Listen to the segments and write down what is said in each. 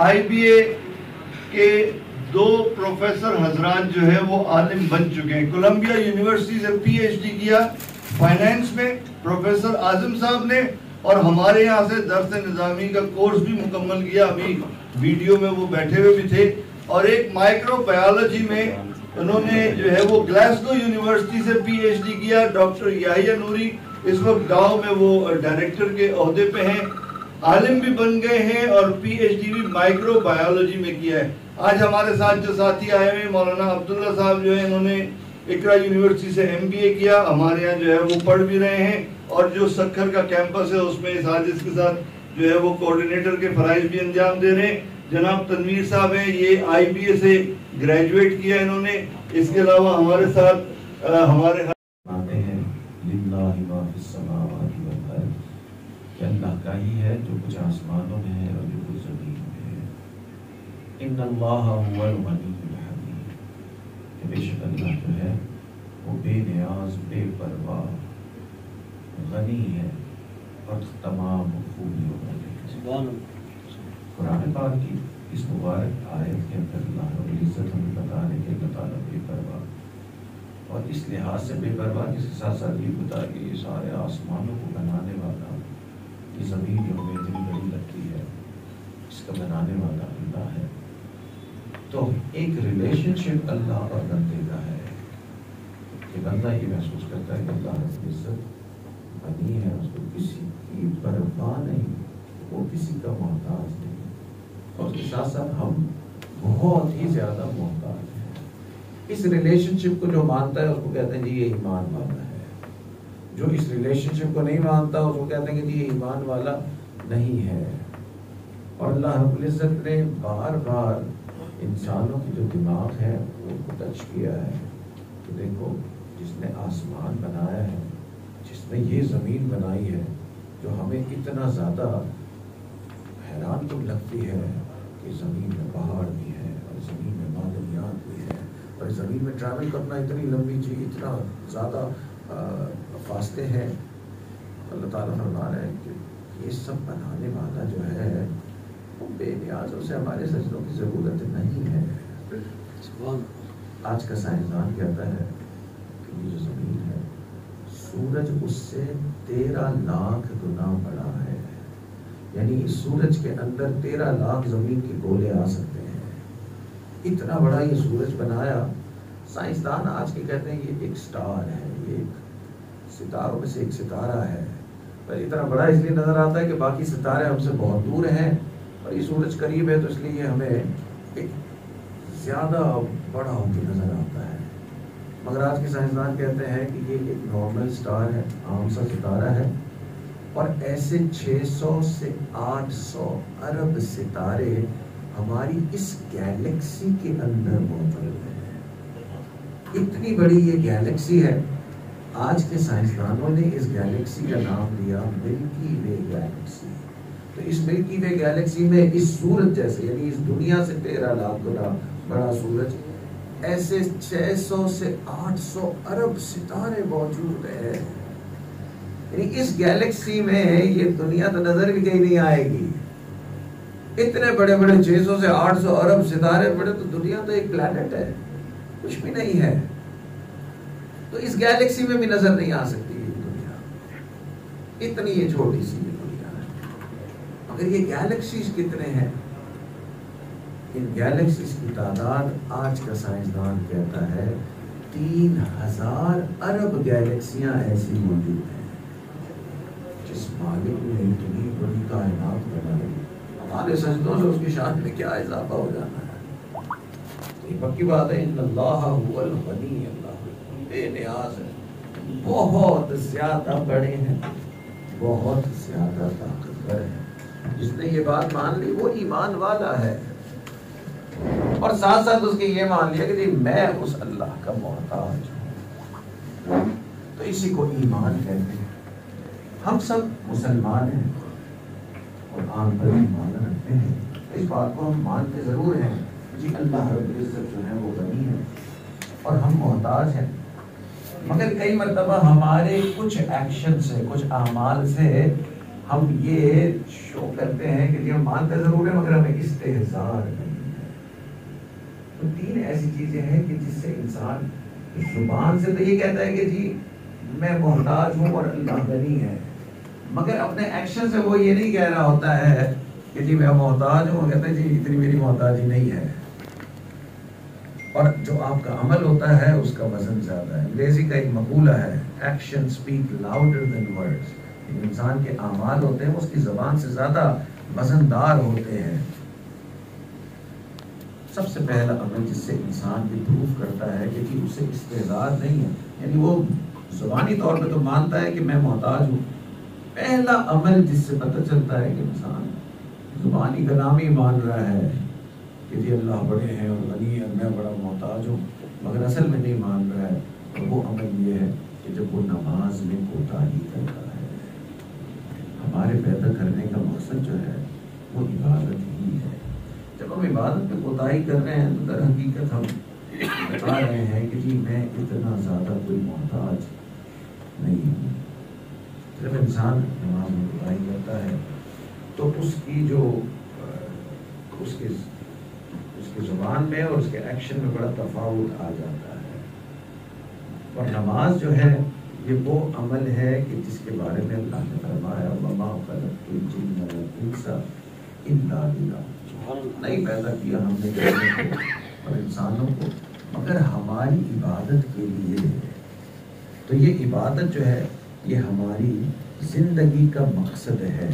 IBA کے 2 professor حضرات جو ہے وہ عالم بن چکے ہیں. کولمبیا یونیورسٹی سے PhD کیا فائنینس میں پروفیسر اعظم صاحب نے, اور ہمارے یہاں سے درس نظامی کا کورس بھی مکمل کیا. ابھی ویڈیو میں وہ بیٹھے ہوئے بھی تھے. اور ایک مائکرو بایولوجی میں انہوں نے جو ہے وہ گلاسگو یونیورسٹی سے PhD کیا. ڈاکٹر یحییٰ نوری اس وقت گاؤں میں وہ ڈائریکٹر کے عہدے پہ ہیں, عالم بھی بن گئے ہیں, اور PhD بھی مائکرو بایولوجی میں کیا ہے. آج ہمارے ساتھ جو ساتھی آئے ہوئے مولانا عبداللہ صاحب جو ہے انہوں نے اقرا یونیورسٹی سے MBA کیا, ہمارے یہاں جو ہے وہ پڑھ بھی رہے ہیں. اور جو سکھر کا کیمپس ہے اس میں اس حادث کے ساتھ جو ہے وہ کوارڈینیٹر کے فرائض بھی انجام دے رہے ہیں. جناب تنویر صاحب ہیں, یہ IBA سے گریجویٹ کیا انہوں نے. اس کے علاوہ ہمارے ساتھ ہمارے آتے ہیں للہ ما فی السماوات والارض, کہ اللہ کا ہی ہے جو کچھ آسمانوں میں ہے اور جو کچھ زمین میں ہے. ان اللہ هو الغنی الحمید, کہ بے شک اللہ جو ہے وہ بے نیاز بے پرواہ غنی ہے اور تمام خوبیوں والے. قرآن پاک کی اس مبارک آیت کے اندر اللہ رب العزت ہمیں بتا رہے کہ اللہ تعالیٰ بے پرواہ, اور اس لحاظ سے بے پرواہ جس کے ساتھ ساتھ یہ بتا کہ یہ سارے آسمانوں کو بنانے والا, یہ زمین جو ہمیں اتنی بڑی لگتی ہے اس کا بنانے والا اللہ ہے. تو ایک ریلیشن شپ اللہ اور بندے کا ہے کہ بندہ یہ محسوس کرتا ہے کہ اللہ رب العزت غنی ہے, اس کو کسی کی پرواہ نہیں, وہ کسی کا محتاج نہیں, اور اس کے ساتھ ساتھ ہم بہت ہی زیادہ محتاج ہیں. اس ریلیشن شپ کو جو مانتا ہے اس کو کہتے ہیں جی یہ ایمان والا ہے. جو اس ریلیشن شپ کو نہیں مانتا اس کو کہتے ہیں کہ جی یہ ایمان والا نہیں ہے. اور اللہ رب العزت نے بار بار انسانوں کی جو دماغ ہے وہ کو ٹچ کیا ہے کہ دیکھو جس نے آسمان بنایا ہے, جس نے یہ زمین بنائی ہے جو ہمیں اتنا زیادہ حیران کن لگتی ہے کہ زمین میں پہاڑ بھی ہے اور زمین میں معدنیات بھی ہے, اور زمین میں ٹریول کرنا اتنی لمبی چیز, اتنا زیادہ فاصلے ہیں. اللہ تعالیٰ فرما رہا ہے کہ یہ سب بنانے والا جو ہے وہ بے نیاز, اسے ہمارے سجدوں کی ضرورت نہیں ہے. آج کا سائنسدان کہتا ہے کہ یہ جو زمین ہے سورج اس سے 13 لاکھ گنا بڑا ہے, یعنی اس سورج کے اندر 13 لاکھ زمین کے گولے آ سکتے ہیں. اتنا بڑا یہ سورج بنایا. سائنسدان آج کے کہتے ہیں یہ ایک سٹار ہے, یہ ایک ستاروں میں سے ایک ستارہ ہے, پر اتنا بڑا اس لیے نظر آتا ہے کہ باقی ستارے ہم سے بہت دور ہیں, اور یہ سورج قریب ہے تو اس لیے یہ ہمیں ایک زیادہ بڑا ہو کے نظر آتا ہے. مگر آج کے سائنسدان کہتے ہیں کہ یہ ایک نارمل سٹار ہے, عام سا ستارہ ہے, اور ایسے 600 سے 800 ارب ستارے ہماری اس گیلیکسی کے اندر موجود ہیں. اتنی بڑی یہ گیلیکسی ہے. آج کے سائنسدانوں نے اس گیلیکسی کا نام دیا ملکی وے گیلیکسی. تو اس ملکی وے گیلیکسی میں اس سورج جیسے, یعنی اس دنیا سے 13 لاکھ گنا بڑا سورج, ایسے 600 سے 800 ارب ستارے موجود ہیں. یعنی اس گیلیکسی میں یہ دنیا تو نظر بھی کہیں نہیں آئے گی. اتنے بڑے بڑے 600 سے 800 ارب ستارے بڑے, تو دنیا تو ایک پلانٹ ہے, کچھ بھی نہیں ہے. تو اس گیلیکسی میں بھی نظر نہیں آ سکتی یہ دنیا, اتنی یہ چھوٹی سی یہ دنیا ہے. مگر یہ گیلیکسیز کتنے ہیں؟ ان گیلیکسیز کی تعداد آج کا سائنسدان کہتا ہے 3000 ارب گیلیکسیاں ایسی موجود ہیں. جس مالک نے اتنی بڑی کائنات بنائی, ہمارے سجدوں سے اس کی شان میں کیا اضافہ ہو جانا ہے. یہ پکی بات ہے. ان اللہ هو الغنی, اللہ بے نیاز ہے, بہت زیادہ بڑے ہیں, بہت زیادہ طاقتور ہے. جس نے یہ بات مان لی وہ ایمان والا ہے, اور ساتھ ساتھ اس کے یہ مان لیا کہ میں اس اللہ کا محتاج ہوں. تو اسی کو ایمان کہتے ہیں. ہم سب مسلمان ہیں اور آن پر ایمان رکھتے ہیں. اس بات کو ہم مانتے ضرور ہیں جی اللہ رب العزت جو ہے وہ غنی ہے اور ہم محتاج ہیں. مگر کئی مرتبہ ہمارے کچھ ایکشن سے, کچھ اعمال سے ہم یہ شو کرتے ہیں کہ جی ہم مانتے ضرور ہیں مگر ہمیں استحضار نہیں ہے. تو تین ایسی چیزیں ہیں کہ جس سے انسان زبان سے تو یہ کہتا ہے کہ جی میں محتاج ہوں اور اللہ غنی ہے، مگر اپنے ایکشن سے وہ یہ نہیں کہہ رہا ہوتا ہے کہ جی میں محتاج ہوں. کہتے ہیں جی اتنی میری محتاجی نہیں ہے. اور جو آپ کا عمل ہوتا ہے اس کا وزن زیادہ ہے. انگریزی کا ایک مقولہ ہے action speak louder than words. انسان کے اعمال ہوتے ہیں اس کی زبان سے زیادہ وزندار ہوتے ہیں. سب سے پہلا عمل جس سے انسان یہ پروف کرتا ہے کہ جی اسے استعداد نہیں ہے، یعنی وہ زبانی طور پہ تو مانتا ہے کہ میں محتاج ہوں. پہلا عمل جس سے پتہ چلتا ہے کہ انسان زبانی کلامی مان رہا ہے کہ جی اللہ بڑے ہیں اور غنی ہے، میں بڑا محتاج ہوں، مگر اصل میں نہیں مان رہا ہے. اور وہ عمل یہ ہے کہ جب وہ نماز میں کوتاہی کرتا ہے. ہمارے پیدا کرنے کا مقصد جو ہے وہ عبادت ہی ہے. جب ہم عبادت میں کوتاہی کر رہے ہیں تو در حقیقت ہم بتا رہے ہیں کہ جی میں اتنا زیادہ کوئی محتاج نہیں ہوں. جب انسان نماز میں کوتاہی کرتا ہے تو اس کی جو اس کے زبان میں اور اس کے ایکشن میں بڑا تفاوت آ جاتا ہے. اور نماز جو ہے یہ وہ عمل ہے کہ جس کے بارے میں اللہ نے فرمایا وَمَا خَلَقْتُ الْجِنَّ وَالْإِنسَ إِلَّا لِيَعْبُدُونِ. نہیں پیدا کیا ہم نے جنوں کو اور انسانوں کو مگر ہماری عبادت کے لیے. تو یہ عبادت جو ہے یہ ہماری زندگی کا مقصد ہے.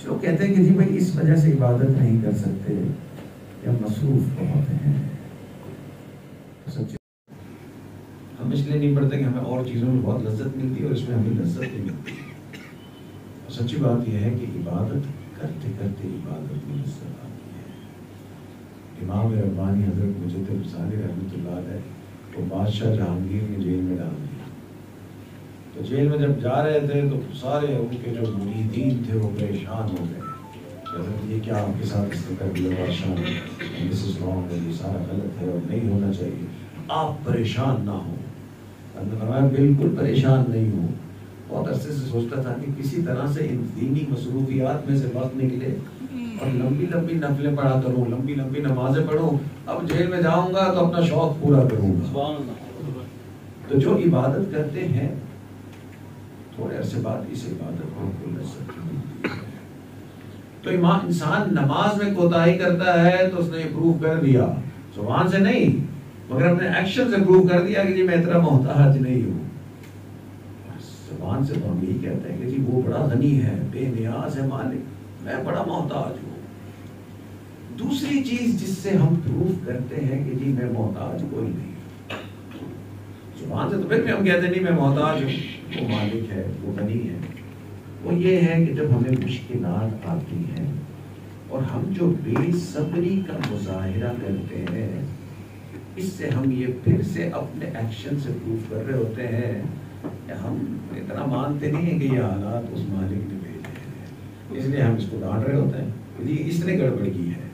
جو کہتے ہیں کہ جی بھائی اس وجہ سے عبادت نہیں کر سکتے یا مصروف بہت ہیں. سچ ہم اس لیے نہیں پڑھتے کہ ہمیں اور چیزوں میں بہت لذت ملتی ہے اور اس میں ہمیں لذت نہیں ملتی. اور سچی بات یہ ہے کہ عبادت کرتے کرتے عبادت میں لذت آتی ہے. امام ربانی حضرت مجدد رسالی رحمۃ اللہ علیہ کو بادشاہ جہانگیر نے جیل میں ڈال دیا. تو جیل میں جب جا رہے تھے تو سارے ان کے جو مریدین تھے وہ پریشان ہو گئے. یہ کیا آپ کے ساتھ اس نے کر دیا بادشاہ نے، دس از رانگ، یہ سارا غلط ہے اور نہیں ہونا چاہیے، آپ پریشان نہ ہوں. میں بالکل پریشان نہیں ہوں. بہت عرصے سے سوچتا تھا کہ کسی طرح سے ان دینی مصروفیات میں سے وقت نکلے اور لمبی لمبی نفلیں پڑھا کروں، لمبی لمبی نمازیں پڑھوں. اب جیل میں جاؤں گا تو اپنا شوق پورا کروں گا. تو جو عبادت کرتے ہیں تھوڑے عرصے بعد اس عبادت کو لذت ملتی ہے. تو انسان نماز میں کوتاہی کرتا ہے تو اس نے یہ پروف کر دیا، زبان سے نہیں مگر اپنے ایکشن سے پروف کر دیا کہ جی میں اتنا محتاج نہیں ہوں. زبان سے تو ہم یہی کہتے ہیں کہ جی وہ بڑا غنی ہے، بے نیاز ہے مالک، میں بڑا محتاج ہوں. دوسری چیز جس سے ہم پروف کرتے ہیں کہ جی میں محتاج کوئی نہیں. زبان سے تو پھر بھی ہم کہتے نہیں میں محتاج ہوں، وہ مالک ہے، وہ غنی ہے. وہ یہ ہے کہ جب ہمیں مشکلات آتی ہیں اور ہم جو بے صبری کا مظاہرہ کرتے ہیں، اس سے ہم یہ پھر سے اپنے ایکشن سے پروف کر رہے ہوتے ہیں کہ ہم اتنا مانتے نہیں ہیں کہ یہ حالات اس مالک نے بھیجے ہیں. اس لیے ہم اس کو ڈانٹ رہے ہوتے ہیں کہ جی اس نے گڑبڑ کی ہے،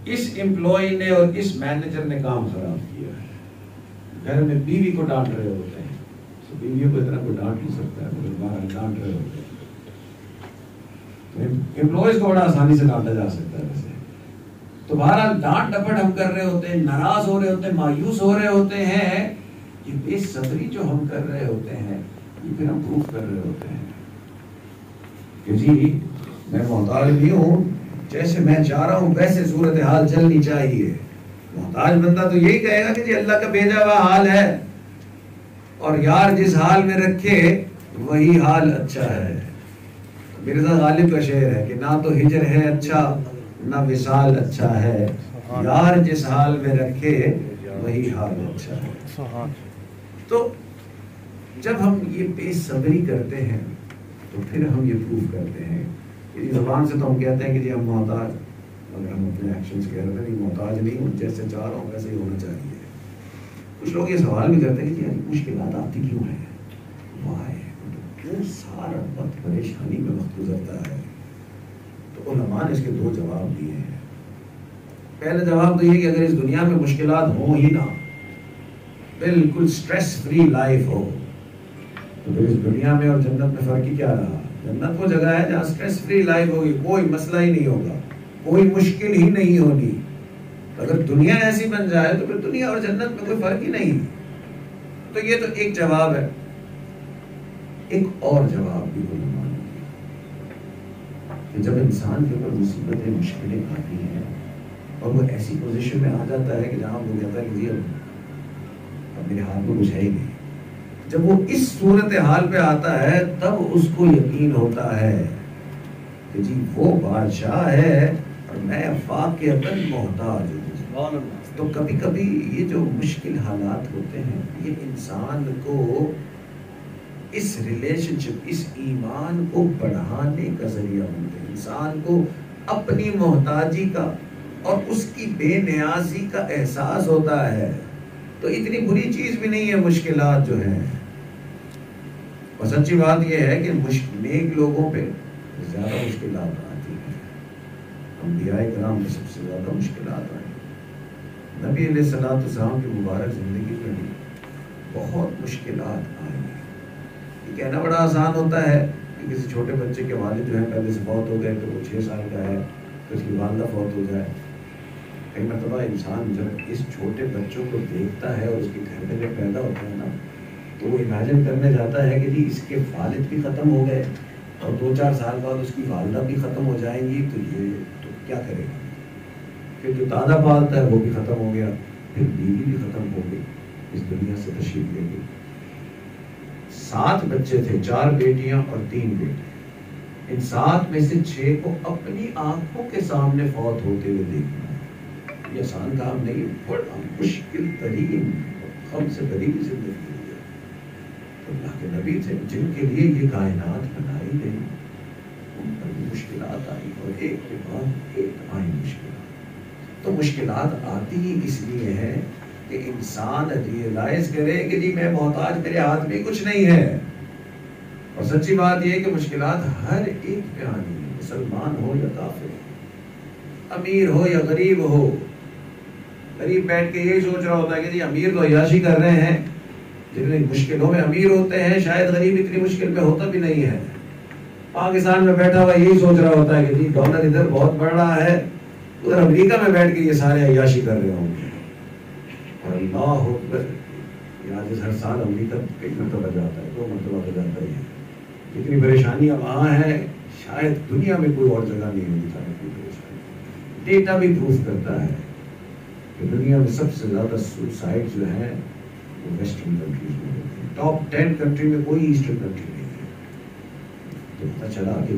اس امپلائی نے اور اس مینیجر نے کام خراب کیا ہے. گھر میں بیوی کو ڈانٹ رہے ہوتے ہیں، تو بیویوں کو اتنا کوئی ڈانٹ نہیں سکتا ہے، ڈانٹ رہے ہوتے ہیں. امپلائیز کو بڑا آسانی سے ڈانٹا جا سکتا ہے ویسے. تو بہرحال ڈانٹ ڈپٹ ہم کر رہے ہوتے ہیں، ناراض ہو رہے ہوتے ہیں، مایوس ہو رہے ہوتے ہیں. یہ بے صبری جو ہم کر رہے ہوتے ہیں یہ پھر ہم پروف کر رہے ہوتے ہیں کہ جی میں محتاج نہیں ہوں، جیسے میں چاہ رہا ہوں ویسے صورتحال چلنی چاہیے. محتاج بندہ تو یہی کہے گا کہ جی اللہ کا بھیجا ہوا حال ہے اور یار جس حال میں رکھے وہی حال اچھا ہے. مرزا غالب کا شعر ہے کہ نہ تو ہجر ہے اچھا نہ وصال اچھا ہے، یار جس حال میں رکھے وہی حال اچھا ہے. تو جب ہم یہ بے صبری کرتے ہیں تو پھر ہم یہ پروف کرتے ہیں کہ زبان سے تو ہم کہتے ہیں کہ جی ہم محتاج، مگر ہم اپنے ایکشن سے کہہ رہے ہیں نہیں محتاج نہیں ہوں، جیسے چاہ رہا ہوں ویسے ہی ہونا چاہیے. کچھ لوگ یہ سوال بھی کرتے ہیں کہ جی مشکلات آتی کیوں ہیں، وائے کیوں سارا وقت پریشانی میں وقت گزرتا ہے. تو علماء نے اس کے دو جواب دیے ہیں. پہلا جواب تو یہ کہ اگر اس دنیا میں مشکلات ہوں ہی نہ، بالکل سٹریس فری لائف ہو، تو پھر اس دنیا میں اور جنت میں فرق ہی کیا رہا. جنت وہ جگہ ہے جہاں اسٹریس فری لائف ہوگی، کوئی مسئلہ ہی نہیں ہوگا، کوئی مشکل ہی نہیں ہوگی۔ اگر دنیا ایسی بن جائے تو پھر دنیا اور جنت میں کوئی فرق ہی نہیں۔ تو یہ تو ایک جواب ہے۔ ایک اور جواب بھی علماء نے کہ جب انسان کے اوپر مصیبتیں مشکلیں آتی ہیں اور وہ ایسی پوزیشن میں آ جاتا ہے کہ جہاں وہ کہتا ہے کہ جی اب میرے ہاتھ میں کچھ ہے ہی نہیں، جب وہ اس صورتحال پہ آتا ہے تب اس کو یقین ہوتا ہے کہ جی وہ بادشاہ ہے اور میں واقعتاً محتاج ہوں۔ تو کبھی کبھی یہ جو مشکل حالات ہوتے ہیں یہ انسان کو اس ریلیشن شپ، اس ایمان کو بڑھانے کا ذریعہ بنتے ہیں، انسان کو اپنی محتاجی کا اور اس کی بے نیازی کا احساس ہوتا ہے۔ تو اتنی بری چیز بھی نہیں ہے مشکلات جو ہیں، اور سچی بات یہ ہے کہ نیک لوگوں پہ زیادہ مشکلات آتی ہیں۔ انبیاء کرام میں سب سے زیادہ مشکلات آئی، نبی علیہ السلام کی مبارک زندگی میں بھی بہت مشکلات آئی۔ یہ کہنا بڑا آسان ہوتا ہے کہ کسی چھوٹے بچے کے والد جو ہیں پہلے سے فوت ہو گئے تو وہ 6 سال کا ہے تو اس کی والدہ فوت ہو جائے۔ کئی مرتبہ انسان جب اس چھوٹے بچوں کو دیکھتا ہے اور اس کے گھر میں جب پیدا ہوتا ہے نا تو وہ امیجن کرنے جاتا ہے کہ جی اس کے والد بھی ختم ہو گئے اور 2-4 سال بعد اس کی والدہ بھی ختم ہو جائیں گی، تو یہ تو کیا کرے گا؟ پھر جو دادا پالتا ہے وہ بھی ختم ہو گیا، پھر بیوی بھی ختم ہو گئی، اس دنیا سے تشریف لے گئی۔ 7 بچے تھے، 4 بیٹیاں اور 3 بیٹے۔ ان 7 میں سے 6 کو اپنی آنکھوں کے سامنے فوت ہوتے ہوئے دیکھنا یہ آسان کام نہیں، بڑا مشکل ترین غم سے بھری زندگی ہے۔ اللہ کے نبی تھے جن کے لیے یہ کائنات بنائی گئی، ان پر بھی مشکلات آئی اور ایک کے بعد ایک آئی مشکلات۔ تو مشکلات آتی ہی اس لیے ہے کہ انسان ریئلائز کرے کہ جی میں محتاج، میرے ہاتھ میں کچھ نہیں ہے۔ اور سچی بات یہ ہے کہ مشکلات ہر ایک پہ آنی ہے، مسلمان ہو یا کافر، امیر ہو یا غریب ہو۔ غریب بیٹھ کے یہی سوچ رہا ہوتا ہے کہ جی امیر تو عیاشی کر رہے ہیں، جتنی مشکلوں میں امیر ہوتے ہیں شاید غریب اتنی مشکل میں ہوتا بھی نہیں ہے۔ پاکستان میں بیٹھا ہوا یہی سوچ رہا ہوتا ہے کہ جی ڈالر ادھر بہت بڑھ رہا ہے، ادھر امریکہ میں بیٹھ کے یہ سارے عیاشی کر رہے ہوں گے۔ اور اللہ اکبر، یہ ہر سال امریکہ کئی مرتبہ جاتا ہے، 2 مرتبہ جاتا ہے۔ جتنی پریشانیاں وہاں ہیں شاید دنیا میں کوئی اور جگہ نہیں ہوگی جہاں کوئی پریشانی۔ ڈیٹا بھی پروف کرتا ہے کہ دنیا میں سب سے زیادہ سوسائڈ جو ہیں وہ ویسٹرن کنٹریز میں ہوتے ہیں۔ ٹاپ 10 کنٹری میں کوئی ایسٹرن کنٹری نہیں ہے۔ تو پتہ چلا کہ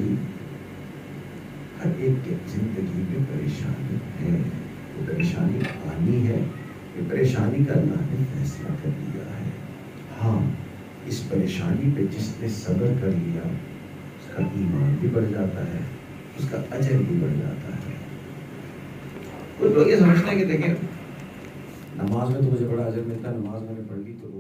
ہر ایک کی زندگی میں پریشانی ہے، وہ پریشانی آنی ہے، یہ پریشانی کا اللہ نے فیصلہ کر لیا ہے۔ ہاں، اس پریشانی پہ جس نے صبر کر لیا اس کا ایمان بھی بڑھ جاتا ہے، اس کا اجر بھی بڑھ جاتا ہے۔ کچھ لوگ یہ سمجھتے ہیں کہ دیکھیں نماز میں تو مجھے بڑا اجر ملتا ہے، نماز میں نے پڑھ لی تو